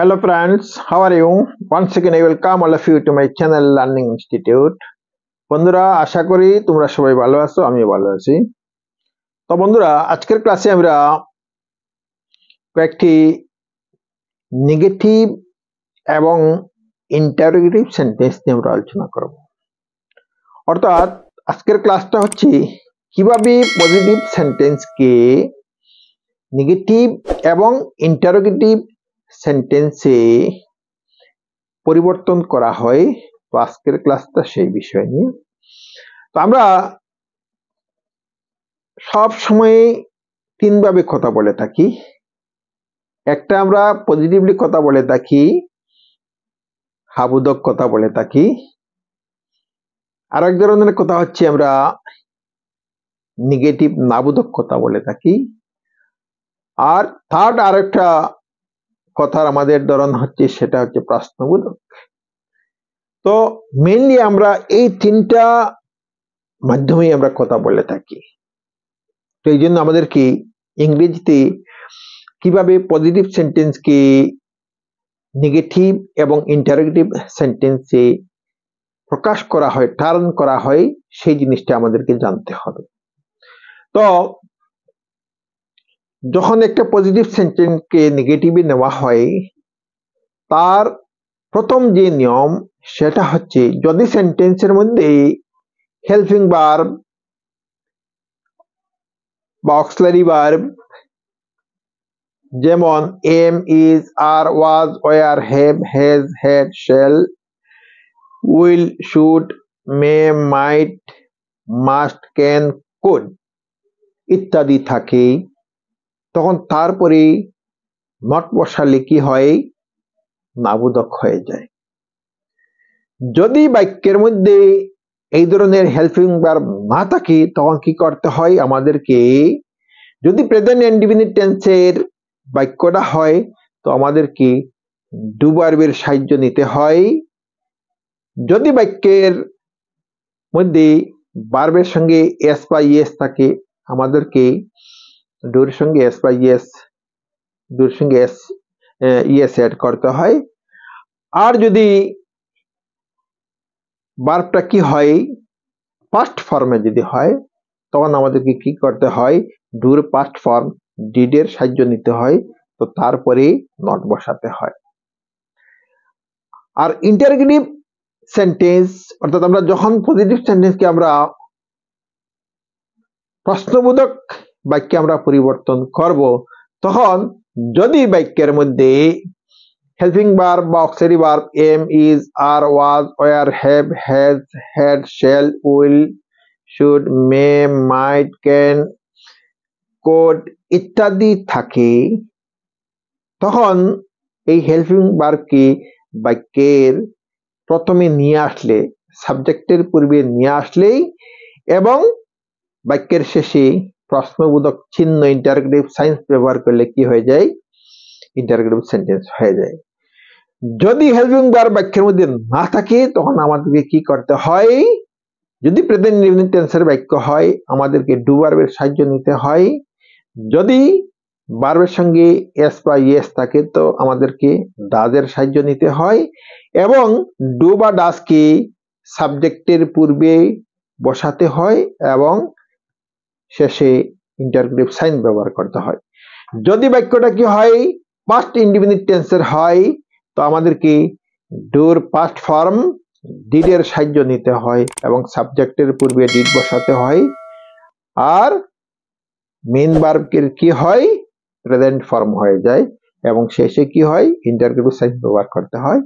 Hello friends, how are you? Once again I welcome all of you to my channel Learning Institute. বন্ধুরা আশা করি তোমরা সবাই ভালো আছো, আমিও ভালো আছি। তো বন্ধুরা আজকের ক্লাসে আমরা কয়েকটি নেগেটিভ এবং ইন্টারোগেটিভ সেন্টেন্স নিয়ে আমরা আলোচনা করব। অর্থাৎ আজকের ক্লাসটা হচ্ছে কিভাবে পজিটিভ সেন্টেন্সকে নেগেটিভ এবং ইন্টারোগেটিভ সেন্টেন্সে পরিবর্তন করা হয়। তো আজকের ক্লাসটা সেই বিষয় নিয়ে। তো আমরা সব সময় তিন ভাবে কথা বলে থাকি। একটা আমরা পজিটিভলি কথা বলে থাকি, হাবোধক কথা বলে থাকি। আরেক ধরনের কথা হচ্ছে আমরা নেগেটিভ নাবোধক কথা বলে থাকি। আর থার্ড আরেকটা কথার আমাদের ধরন হচ্ছে সেটা হচ্ছে প্রশ্নবোধক। তো মেইনলি আমরা এই তিনটা মাধ্যমেই আমরা কথা বলে থাকি। তো এই জন্য আমাদেরকে ইংরেজিতে কিভাবে পজিটিভ সেন্টেন্সকে নেগেটিভ এবং ইন্টারোগেটিভ সেন্টেন্সে প্রকাশ করা হয়, টার্ন করা হয়, সেই জিনিসটা আমাদেরকে জানতে হবে। তো যখন একটা পজিটিভ সেন্টেন্সকে নেগেটিভে নেওয়া হয়, তার প্রথম যে নিয়ম সেটা হচ্ছে যদি সেন্টেন্সের মধ্যে হেল্পিং ভার্ব বা অক্সিলারি ভার্ব যেমন am, is, are, was, were, have, has, had, shall, will, should, may, might, must, can, could ইত্যাদি থাকে, তখন তারপরে নট বসালে কি হয়? নাবোধক হয়ে যায়। যদি বাক্যের মধ্যে এই ধরনের হেল্পিং ভার্ব না থাকে তখন কি করতে হয় আমাদেরকে? যদি প্রেজেন্ট ইনডিফিনিট টেন্সের বাক্যটা হয় তো আমাদেরকে ডু ভার্বের সাহায্য নিতে হয়। যদি বাক্যের মধ্যে ভার্বের সঙ্গে এস বা ইয়েস থাকে আমাদেরকে ডুর সঙ্গে এস বা ইয়েস, ডুর সঙ্গে এস ইয়েস অ্যাড করতে হয়। আর যদি ভার্বটা কি হয় পাস্ট ফর্মে যদি হয় তখন আমাদেরকে কি করতে হয়? ডুর পাস্ট ফর্ম ডিড এর সাহায্য নিতে হয়। তো তারপরে নট বসাতে হয়। আর ইন্টারোগেটিভ সেন্টেন্স অর্থাৎ আমরা যখন পজিটিভ সেন্টেন্সকে আমরা প্রশ্নবোধক বাক্যে আমরা পরিবর্তন করব, তখন যদি বাক্যের মধ্যে হেল্পিং ভার্ব বা auxiliary verb am, is, are, was, were, have, has, had, shall, will, should, may, might, can, could ইত্যাদি থাকে, তখন এই হেল্পিং ভার্বকে বাক্যের প্রথমে নিয়ে আসলে, সাবজেক্টের পূর্বে নিয়ে আসলেই এবং বাক্যের শেষে প্রশ্নবোধক চিহ্ন ইন্টারোগেটিভ সাইন্স ব্যবহার করলে কি হয়ে যায়? ইন্টারোগেটিভ সেন্টেন্স হয়ে যায়। যদি হেল্পিং ভার্ব বাক্যের মধ্যে না থাকে তখন আমাদেরকে কি করতে হয়? যদি প্রেজেন্ট ইনডিফিনিট টেন্সের বাক্য হয় আমাদেরকে ডু ভার্বের সাহায্য নিতে হয়। যদি ভার্বের সঙ্গে এস বা ইয়েস থাকে তো আমাদেরকে ডাজের সাহায্য নিতে হয় এবং ডু বা ডাজকে সাবজেক্টের পূর্বে বসাতে হয় এবং শেষে ইন্টারোগেটিভ সাইন ব্যবহার করতে হয়। যদি বাক্যটা কি হয় পাস্ট ইনডিফিনিট টেন্সের হয় তো আমাদেরকে ডুর পাস্ট ফর্ম ডিড এর সাহায্য নিতে হয় এবং সাবজেক্টের পূর্বে ডিড বসাতে হয়। আর মেইন ভার্বের কি হয়? প্রেজেন্ট ফর্ম হয়ে যায় এবং শেষে কি হয়? ইন্টারোগেটিভ সাইন ব্যবহার করতে হয়।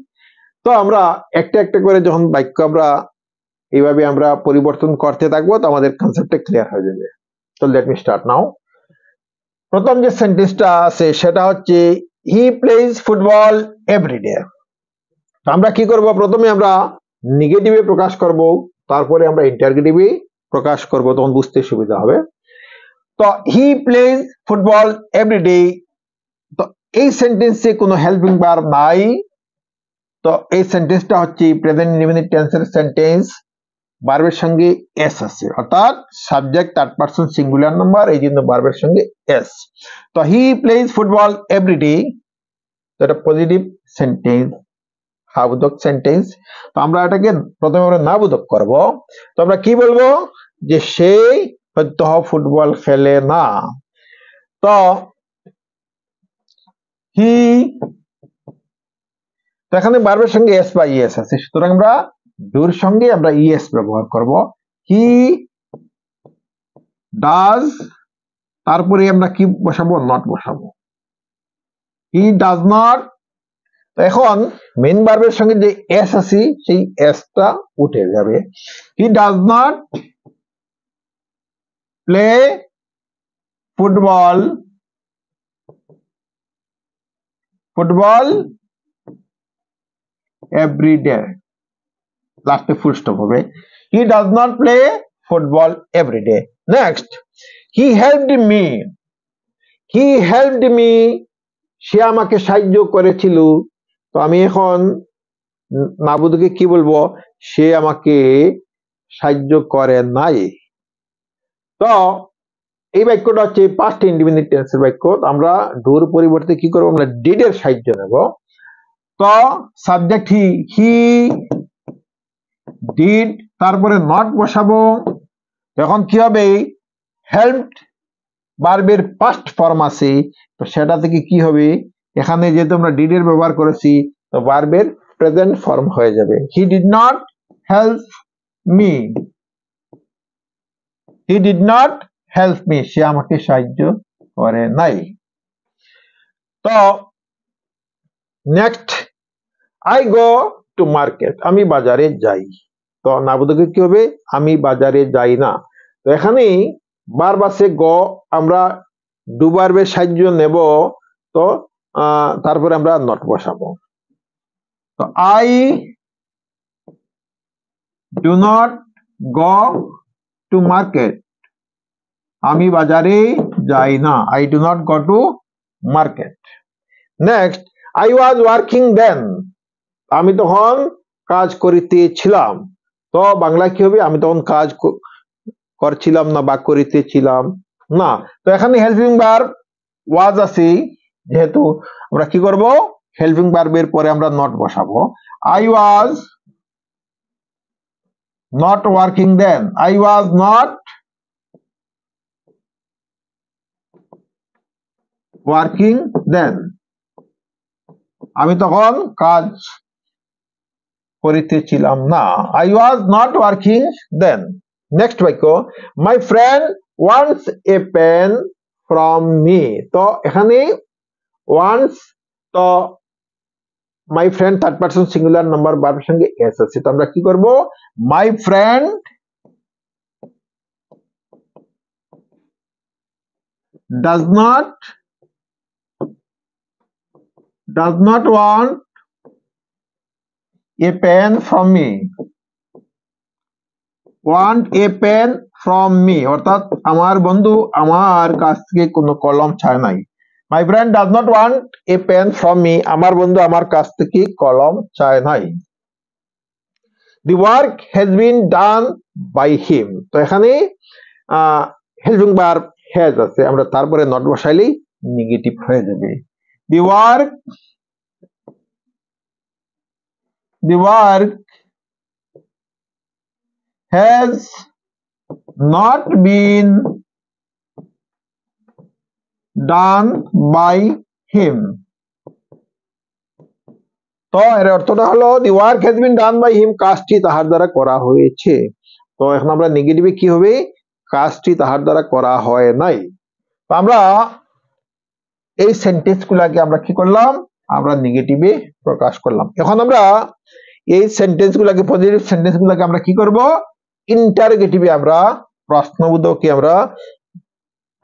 তো আমরা একটা একটা করে যখন বাক্য আমরা এইভাবে আমরা পরিবর্তন করতে থাকবো তো আমাদের কনসেপ্টটা ক্লিয়ার হয়ে যাবে। তো লেট মি স্টার্ট নাও। প্রথম যে সেন্টেন্সটা আছে সেটা হচ্ছে হি প্লেজ ফুটবল এভরিডে। আমরা কি করব? প্রথমে আমরা নেগেটিভে প্রকাশ করব, তারপরে আমরা ইন্টারোগেটিভে প্রকাশ করব, তখন বুঝতে সুবিধা হবে। তো হি প্লেজ ফুটবল এভরিডে, তো এই সেন্টেন্সে কোনো হেল্পিং ভার্ব নাই। তো এই সেন্টেন্সটা হচ্ছে প্রেজেন্ট ইনডিফিনিট টেন্সের সেন্টেন্স, ভার্বের সঙ্গে এস আছে, অর্থাৎ subject third person singular number, এই জন্য ভার্বের সঙ্গে এস। তো হি প্লেজ ফুটবল এভরিডে, তো এটা পজিটিভ সেন্টেন্স, হ্যাবোধক সেন্টেন্স। তো আমরা এটাকে প্রথমে আমরা নাবোধক করব। তো আমরা কি বলবো, যে সে প্রত্যহ ফুটবল খেলে না। তো হি, তো এখানে ভার্বের সঙ্গে এস বা ইএস আছে, সুতরাং আমরা ডুর সঙ্গে আমরা ইএস ব্যবহার করব। হি ডাজ, তারপরে আমরা কি বসাবো, নট বসাবো। He does not. এখন মেইন ভার্বের সঙ্গে যে এস আছে সেই এসটা উঠে যাবে। He does not play football, football every day, লাস্টে ফুল স্টপ হবে। He does not play football every day. Next, he helped me, he helped me, সে আমাকে সাহায্য করেছিল। তো আমি এখন নাবুদকে কি বলবো, সে আমাকে সাহায্য করে নাই। তো এই বাক্যটা হচ্ছে পাস্ট ইনডিফিনিট টেন্সের বাক্য। আমরা ডুর পরিবর্তে কি করব, আমরা ডিড এর সাহায্য নেব। তো সাবজেক্ট হি, হি ডিড, তারপরে নট বসাবো। এখন কি হবে, হেল্পড ভার্বের পাস্ট ফর্ম আছে, তো সেটা থেকে কি হবে, এখানে যেহেতু আমরা ডিড এর ব্যবহার করেছি, তো ভার্বের প্রেজেন্ট ফর্ম হয়ে যাবে। He did not help me, he did not help me, সে আমাকে সাহায্য করে নাই। তো next, I go to market, আমি বাজারে যাই। তো নাবোধকে কি হবে, আমি বাজারে যাই না। তো এখানে ভার্ব আছে গো, আমরা ডু ভার্বের সাহায্য নেব। তো তারপরে আমরা নট বসাবো। তো I do not go to market, আমি বাজারে যাই না। I do not go to market. Next, I was working then, আমি তখন কাজ করিতেছিলাম। তো বাংলায় কি হবে, আমি তখন কাজ করছিলাম না বা করিতেছিলাম না। তো এখানে হেল্পিং ভার্ব ওয়াজ আছে, যেহেতু আমরা কি করব, হেল্পিং ভার্বের পরে আমরা নট বসাবো। I was not working then, I was not working then, আমি তখন কাজ করিতেছিলাম না। I was not working then. Next বাক্য, my friend wants a pen from me. তো এখানে ওয়ান্টস, তো my friend third person singular number ভার্বের সঙ্গে এস আছে, তো আমরা কি করব, my friend does not want a pen from me, want a pen from me, অর্থাৎ আমার বন্ধু আমার কাছ থেকে কোনো কলম চায় নাই। My friend does not want a pen from me, আমার বন্ধু আমার কাছ থেকে কলম চায় নাই। The work has been done by him, তো এখানে হেল্পিং ভার্ব হ্যাজ আছে, আমরা তারপরে নট বসাইলেই নেগেটিভ হয়ে যাবে। The work has not been done by him, তো এর অর্থটা হলো the work has been done by him, কাজটি তাহার দ্বারা করা হয়েছে। তো এখন আমরা নেগেটিভে কি হবে, কাজটি তাহার দ্বারা করা হয় নাই। তো আমরা এই সেন্টেন্স গুলাকে আমরা কি করলাম, আমরা নেগেটিভে প্রকাশ করলাম। এখন আমরা এই সেন্টেন্স গুলাকে, পজিটিভ সেন্টেন্স গুলাকে আমরা কি করব, ইন্টারোগেটিভে আমরা প্রশ্নবোধকে আমরা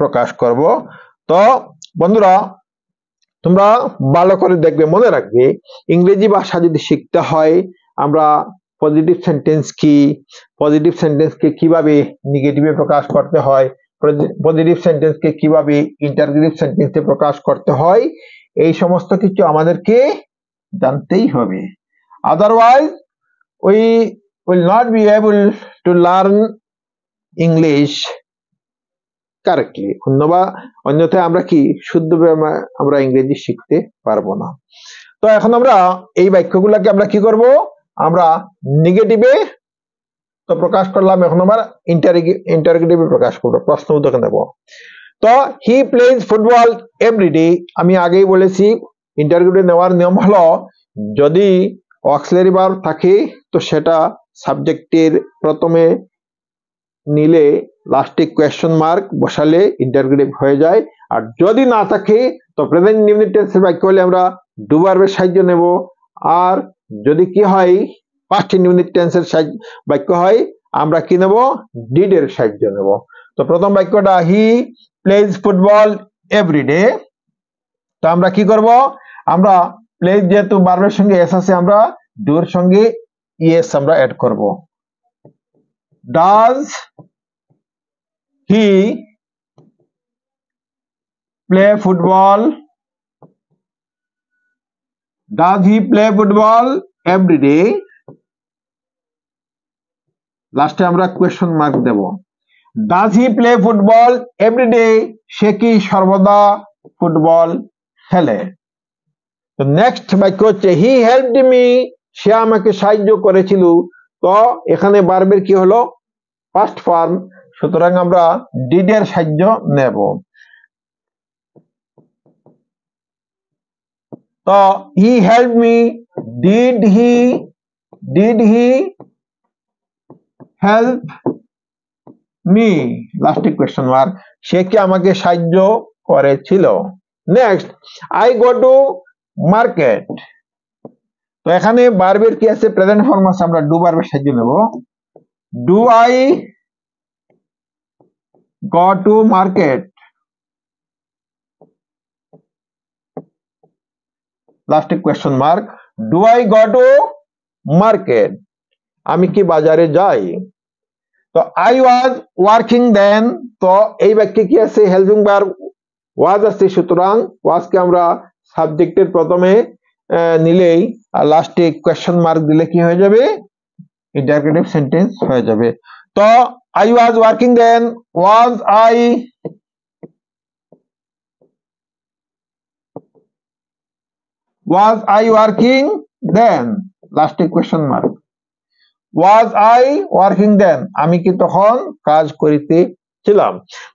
প্রকাশ করব। তো বন্ধুরা তোমরা ভালো করে দেখবে, মনে রাখবে, ইংরেজি ভাষা যদি শিখতে হয় আমরা পজিটিভ সেন্টেন্সকে কিভাবে নেগেটিভে প্রকাশ করতে হয়, পজিটিভ সেন্টেন্সকে কিভাবে ইন্টারোগেটিভ সেন্টেন্সে প্রকাশ করতে হয়, এই সমস্ত কিছু আমাদেরকে জানতেই হবে। Otherwise we will not be able to learn English correctly, অন্যথায় আমরা কি শুদ্ধভাবে আমরা ইংরেজি শিখতে পারবো না। তো এখন আমরা এই বাক্যগুলোকে আমরা কি করব, আমরা নেগেটিভে তো প্রকাশ করলাম, এখন আমরা ইন্টারোগেটিভে প্রকাশ করবো, প্রশ্নবোধক নেব। তো হি প্লেজ ফুটবল এভরিডে, আমি আগেই বলেছি ইন্টারোগেটিভ নেওয়ার নিয়ম হলো যদি অক্সিলারি ভার্ব থাকে তো সেটা সাবজেক্টের প্রথমে নিলে লাস্টে কোয়েশ্চন মার্ক বসালে ইন্টারোগেটিভ হয়ে যায়, আর যদি না থাকে তো প্রেজেন্ট ইনডিফিনিট টেন্সের বাক্য হলে আমরা ডু ভার্বের সাহায্য নেব, আর যদি কি হয় পাস্ট ইনডিফিনিট টেন্সের বাক্য হয় আমরা কি নেব, ডিড এর সাহায্য নেব। তো প্রথম বাক্যটা হি প্লেজ ফুটবল এভরিডে, তো আমরা কি করব, আমরা প্লেজ যেহেতু ভার্বের সঙ্গে এস আছে আমরা ডু এর সঙ্গে ইএস আমরা অ্যাড করব। Does he play football, does he play football everyday, লাস্টে আমরা কোয়েশ্চন মার্ক দেব। Does he play football everyday, সে কি সর্বদা ফুটবল খেলে। তো নেক্সট বাক্য হচ্ছে হি হেল্পড মি, সে আমাকে সাহায্য করেছিল। তো এখানে ভার্বের কি হলো পাস্ট ফর্ম, সুতরাং আমরা ডিড এর সাহায্য নেব। তো he helped me, did he help me, লাস্টে কোয়েশ্চন মার্ক, সে কি আমাকে সাহায্য করেছিল। Next I go to market, তো এখানে ভার্বের কি আছে প্রেজেন্ট ফর্ম আছে, আমরা ডু ভার্বের সাহায্য নেব। Do I go to market, লাস্টে question mark, do I go to market, আমি কি বাজারে যাই। তো আই ওয়াজ ওয়ার্কিং দেন, তো এই বাক্যে কি আছে হেল্পিং ভার্ব ওয়াজ আছে, সুতরাং ওয়াজকে আমরা সাবজেক্টের প্রথমে নিলেই আর লাস্টে কোয়েশ্চন মার্ক দিলে কি হয়ে যাবে, ইন্টারোগেটিভ সেন্টেন্স হয়ে যাবে। তো I was working then, was I working then, লাস্টে question mark, was I working then, আমি কি তখন কাজ করিতেছিলাম।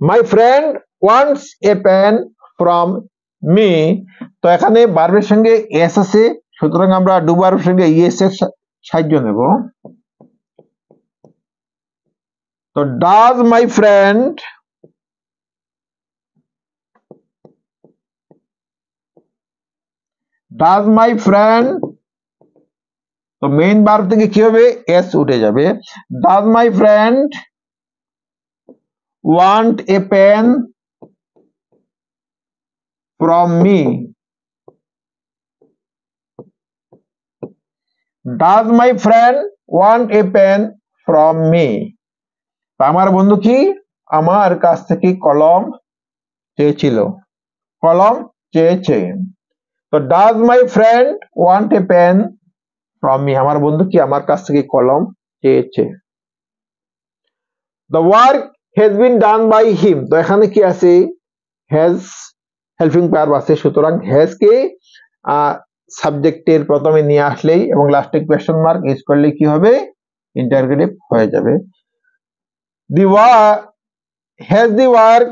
My friend wants a pen from me, তো এখানে ভার্বের সঙ্গে এস আছে, সুতরাং আমরা ডু ভার্বের সঙ্গে ইএস এর সাহায্য নেব। তো ডাজ মাই ফ্রেন্ড তো মেইন ভার্ব থেকে কি হবে এস উঠে যাবে। Does my friend want a pen from me, does my friend want a pen from me, আমার বন্ধু কি আমার কাছ থেকে কলম চেয়েছিল, কলম চেয়েছে। তো does my friend want a pen from me, আমার বন্ধু কি আমার কাছ থেকে কলম চেয়েছে। The work has been done by him, তো এখানে কি আছে হ্যাজ হেল্পিং ভার্ব আছে, সুতরাং হ্যাজ কে সাবজেক্টের প্রথমে নিয়ে আসলেই এবং লাস্টে কোয়েশ্চন মার্ক ইউজ করলে কি হবে ইন্টারোগেটিভ হয়ে যাবে। দি work has the work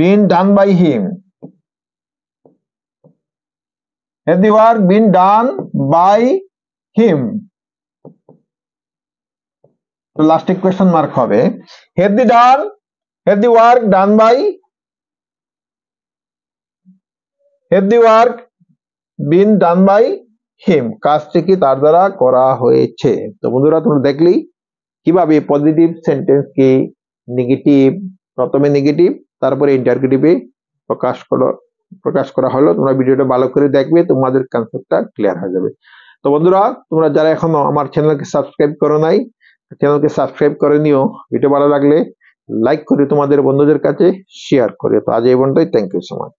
been done by him, has the work been done by him, তো লাস্টে কোয়েশ্চন মার্ক হবে has the work been done by him, কাজটি কি তার দ্বারা করা হয়েছে। তো বন্ধুরা তোমরা দেখলেই কিভাবে পজিটিভ সেন্টেন্স কে নেগেটিভ প্রথমে নেগেটিভ তারপরে ইন্টারোগেটিভে প্রকাশ করা হলো। তোমরা ভিডিওটা ভালো করে দেখবে, তোমাদের কনসেপ্টটা ক্লিয়ার হয়ে যাবে। তো বন্ধুরা তোমরা যারা এখনো আমার চ্যানেলকে সাবস্ক্রাইব করো নাই, চ্যানেলকে সাবস্ক্রাইব করে নিও, ভিডিও ভালো লাগলে লাইক করে তোমাদের বন্ধুদের কাছে শেয়ার করে। তো আজ এই পর্যন্তই, থ্যাংক ইউ সো মাচ।